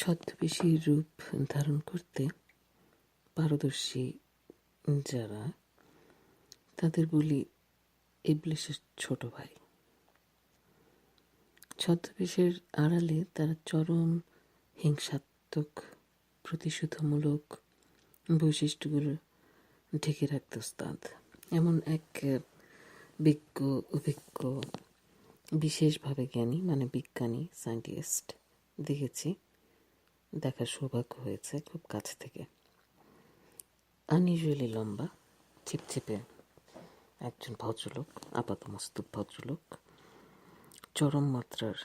ছদ্মবেশী রূপ ধারণ করতে পারদর্শী যারা, তাদের বলি ইবলিসের ছোট ভাই। ছদ্মবেশের আড়ালে তারা চরম হিংসাত্মক, প্রতিশোধমূলক বৈশিষ্ট্যগুলো ঢেকে রাখতে ওস্তাদ। এমন এক বিজ্ঞ অভিজ্ঞ বিশেষভাবে জ্ঞানী বিজ্ঞানী সায়েন্টিস্ট দেখেছি, দেখার সৌভাগ্য হয়েছে খুব কাছ থেকে। আনইউজুয়ালি লম্বা, চিপচিপে একজন ভদ্রলোক, আপাতমস্তক ভদ্রলোক, চরম মাত্রার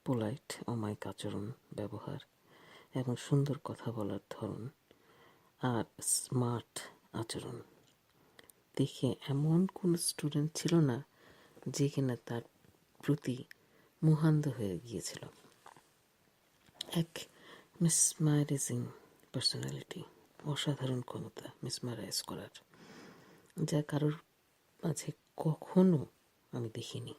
পোলাইট, অমায়িক আচরণ ব্যবহার এবং সুন্দর কথা বলার ধরন আর স্মার্ট আচরণ দেখে এমন কোন স্টুডেন্ট ছিল না যে কিনা তার প্রতি মুহান্দ হয়ে গিয়েছিল। এক মিসমারাইজিং পার্সোনালিটি, অসাধারণ ক্ষমতা মিসমারাইজ করার, যা কারোর মাঝে কখনো আমি দেখিনি।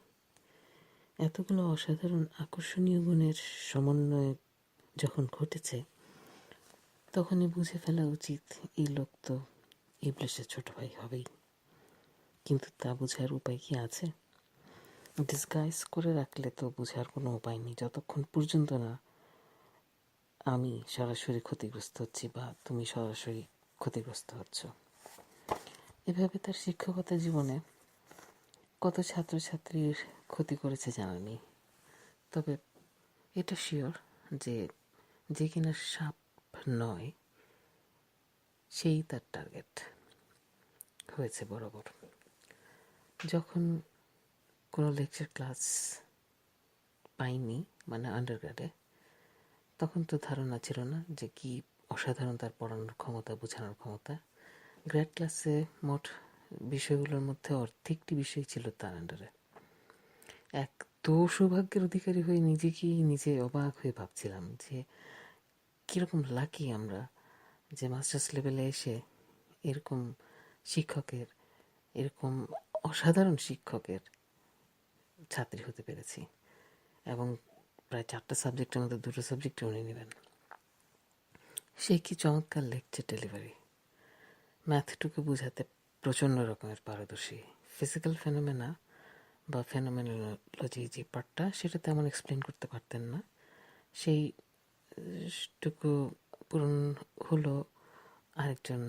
এতগুলো অসাধারণ আকর্ষণীয় গুণের সমন্বয় যখন ঘটেছে, তখনই বুঝে ফেলা উচিত এই লোক তো ইবলিসের ছোট ভাই হবেই। কিন্তু তা বোঝার উপায় কি আছে? ডিসগাইজ করে রাখলে তো বোঝার কোনো উপায় নেই, যতক্ষণ পর্যন্ত না আমি সরাসরি ক্ষতিগ্রস্ত হচ্ছি বা তুমি সরাসরি ক্ষতিগ্রস্ত হচ্ছ। এভাবে তার শিক্ষকতা জীবনে কত ছাত্রছাত্রীর ক্ষতি করেছে জানা নেই। তবে এটা শিওর যে কিনা সাপ নয়, সেই তার টার্গেট হয়েছে বরাবর। যখন কোনো লেকচার ক্লাস পাইনি আন্ডারগ্রেডে, তখন তো ধারণা ছিল না যে কি অসাধারণ তার পড়ানোর ক্ষমতা, বোঝানোর ক্ষমতা। গ্রেড ক্লাসে মোট বিষয়গুলোর মধ্যে অর্ধেকটি বিষয় ছিল তার আন্ডারে। এত সৌভাগ্যের অধিকারী হয়ে নিজে অবাক হয়ে ভাবছিলাম যে কীরকম লাকি আমরা যে মাস্টার্স লেভেলে এসে এরকম শিক্ষকের, এরকম অসাধারণ শিক্ষকের ছাত্রী হতে পেরেছি। এবং প্রায় 4টা সাবজেক্টের মধ্যে 2টো সাবজেক্টে উনি নেবেন। সে কি চমৎকার লেকচার ডেলিভারি! ম্যাথটুকু বোঝাতে প্রচণ্ড রকমের পারদর্শী। ফিজিক্যাল ফেনোমেনা বা ফেনোমেনোলজি যে পার্টটা, সেটা তেমন এক্সপ্লেন করতে পারতেন না। সেইটুকু পূরণ হলো আরেকজন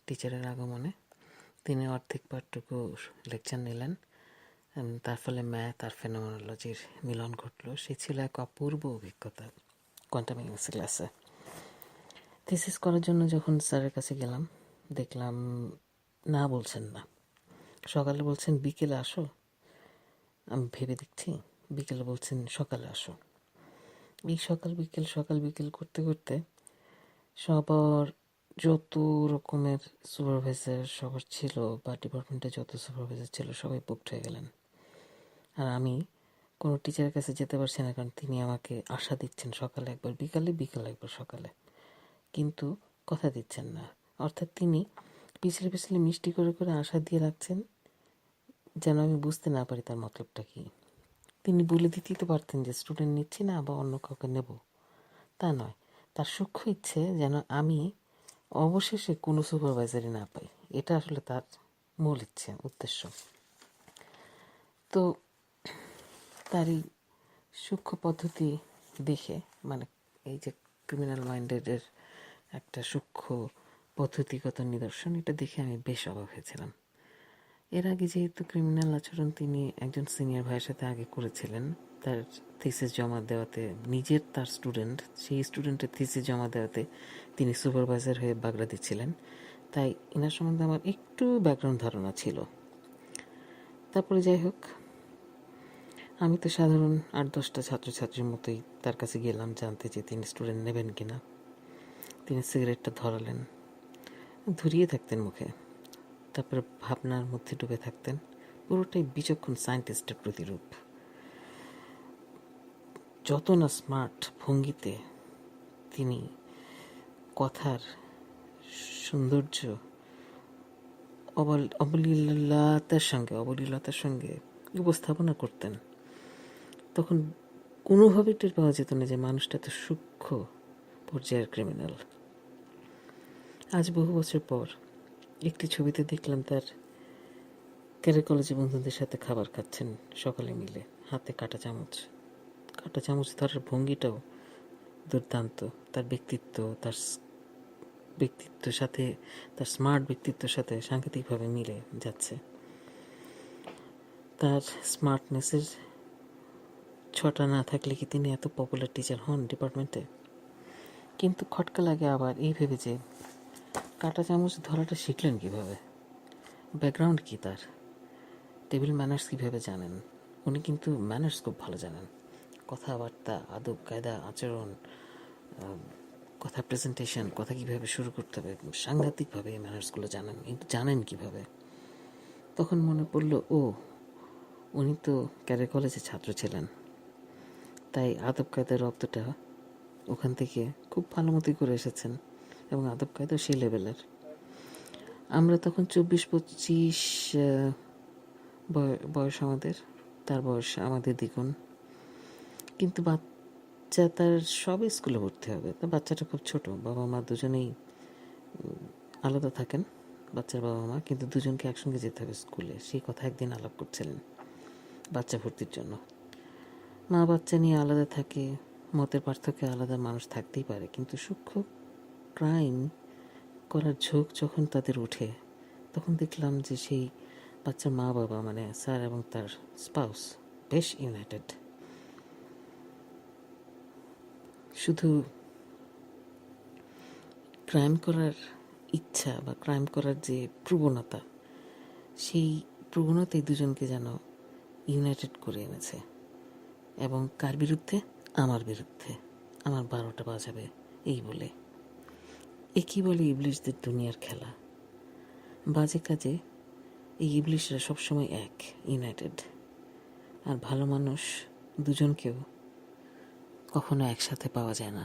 টিচারের আগমনে। তিনি অর্ধেক পার্টটুকু লেকচার নিলেন, তার ফলে ম্যাথ আর ফেনোমেনোলজির মিলন ঘটল। সে ছিল এক অপূর্ব অভিজ্ঞতা কোয়ান্টাম মেকানিক্স ক্লাসে। থিসিস করার জন্য যখন স্যারের কাছে গেলাম, দেখলাম না বলছেন না। সকালে বলছেন বিকেলে আসো, আমি ভেবে দেখছি। বিকেলে বলছেন সকালে আসো। এই সকাল বিকেল করতে করতে সবার যত রকমের সুপারভাইজার সবার ছিল বা ডিপার্টমেন্টে যত সুপারভাইজার ছিল সবাই বুকড হয়ে গেলেন। আর আমি কোনো টিচারের কাছে যেতে পারছি না, কারণ তিনি আমাকে আশা দিচ্ছেন সকালে একবার বিকালে, বিকালে একবার সকালে, কিন্তু কথা দিচ্ছেন না। অর্থাৎ তিনি পিছলে পিছলে মিষ্টি করে করে আশা দিয়ে রাখছেন যেন আমি বুঝতে না পারি তার মতলবটা কি। তিনি বলে দিতেই তো পারতেন যে স্টুডেন্ট নিচ্ছি না বা অন্য কাউকে নেব, তা নয়। তার সূক্ষ্ম ইচ্ছে যেন আমি অবশেষে কোনো সুপারভাইজারই না পাই, এটা আসলে তার মূল ইচ্ছে, উদ্দেশ্য। তো তার এই সূক্ষ্ম পদ্ধতি দেখে, এই যে ক্রিমিনাল মাইন্ডেডের একটা সূক্ষ্ম পদ্ধতিগত নিদর্শন, এটা দেখে আমি বেশ অবাক হয়েছিলাম। এর আগে যেহেতু ক্রিমিনাল আচরণ তিনি একজন সিনিয়র ভাইয়ের সাথে আগে করেছিলেন, তার থিসিস জমা দেওয়াতে, তার স্টুডেন্ট, সেই স্টুডেন্টের থিসিস জমা দেওয়াতে তিনি সুপারভাইজার হয়ে বাগড়া দিচ্ছিলেন, তাই এনার সম্বন্ধে আমার একটু ব্যাকগ্রাউন্ড ধারণা ছিল। তারপরে যাই হোক, আমি তো সাধারণ 8-10টা ছাত্রছাত্রীর মতোই তার কাছে গেলাম জানতে যে তিনি স্টুডেন্ট নেবেন কিনা। তিনি সিগারেটটা ধরালেন, ধরিয়ে থাকতেন মুখে, তারপরে ভাবনার মধ্যে ডুবে থাকতেন। পুরোটাই বিচক্ষণ সায়েন্টিস্টের প্রতিরূপ। যত না স্মার্ট ভঙ্গিতে তিনি কথার সৌন্দর্য অবলীলতার সঙ্গে উপস্থাপনা করতেন, তখন কোনোভাবে টের পাওয়া যেত না যে মানুষটা এত সূক্ষ্ম পর্যায়ের ক্রিমিনাল। আজ বহু বছর পর একটি ছবিতে দেখলাম তার ক্যারিয়ার কলেজে বন্ধুদের সাথে খাবার খাচ্ছেন সকালে মিলে, হাতে কাঁটা চামচ ধরার ভঙ্গিটাও দুর্দান্ত। তার ব্যক্তিত্বের সাথে, তার স্মার্ট ব্যক্তিত্বের সাথে সাংঘাতিকভাবে মিলে যাচ্ছে। তার স্মার্টনেসের ছটা না থাকলে কি তিনি এত পপুলার টিচার হন ডিপার্টমেন্টে? কিন্তু খটকা লাগে আবার এই ভেবে যে কাঁটা চামচ ধরাটা শিখলেন কীভাবে, ব্যাকগ্রাউন্ড কী তার, টেবিল ম্যানার্স কীভাবে জানেন? উনি কিন্তু ম্যানার্স খুব ভালো জানেন, কথাবার্তা, আদব কায়দা, আচরণ, কথা প্রেজেন্টেশন, কথা কীভাবে শুরু করতে হবে, সাংঘাতিকভাবে এই ম্যানার্সগুলো জানেন। কিন্তু জানেন কীভাবে? তখন মনে পড়ল, উনি তো ক্যারিয়ার কলেজের ছাত্র ছিলেন, তাই আদব কায়দার রক্তটা ওখান থেকে খুব ভালো মতোই করে এসেছেন, এবং আদব কায়দাও সেই লেভেলের। আমরা তখন 24-25 বয়স আমাদের, তার বয়স আমাদের দ্বিগুণ। কিন্তু বাচ্চা তার সবে স্কুলে ভর্তি হবে, তা বাচ্চাটা খুব ছোট, বাবা মা দুজনেই আলাদা থাকেন, বাচ্চার বাবা মা, কিন্তু দুজনকে একসঙ্গে যেতে হবে স্কুলে। সেই কথা একদিন আলাপ করছিলেন বাচ্চা ভর্তির জন্য। মা বাচ্চা নিয়ে আলাদা থাকে, মতের পার্থক্যে আলাদা মানুষ থাকতেই পারে, কিন্তু সূক্ষ্ম ক্রাইম করার ঝোঁক যখন তাদের ওঠে, তখন দেখলাম যে সেই বাচ্চার মা বাবা, মানে স্যার এবং তার স্পাউস, বেশ ইউনাইটেড। শুধু ক্রাইম করার ইচ্ছা বা ক্রাইম করার যে প্রবণতা, সেই প্রবণতাই দুজনকে যেন ইউনাইটেড করে এনেছে। এবং কার বিরুদ্ধে? আমার বিরুদ্ধে। আমার 12টা বাজাবে এই বলে। একই বলে ইবলিশদের দুনিয়ার খেলা। বাজে কাজে এই ইবলিশরা সবসময় এক, ইউনাইটেড। আর ভালো মানুষ দুজনকেও কখনো একসাথে পাওয়া যায় না।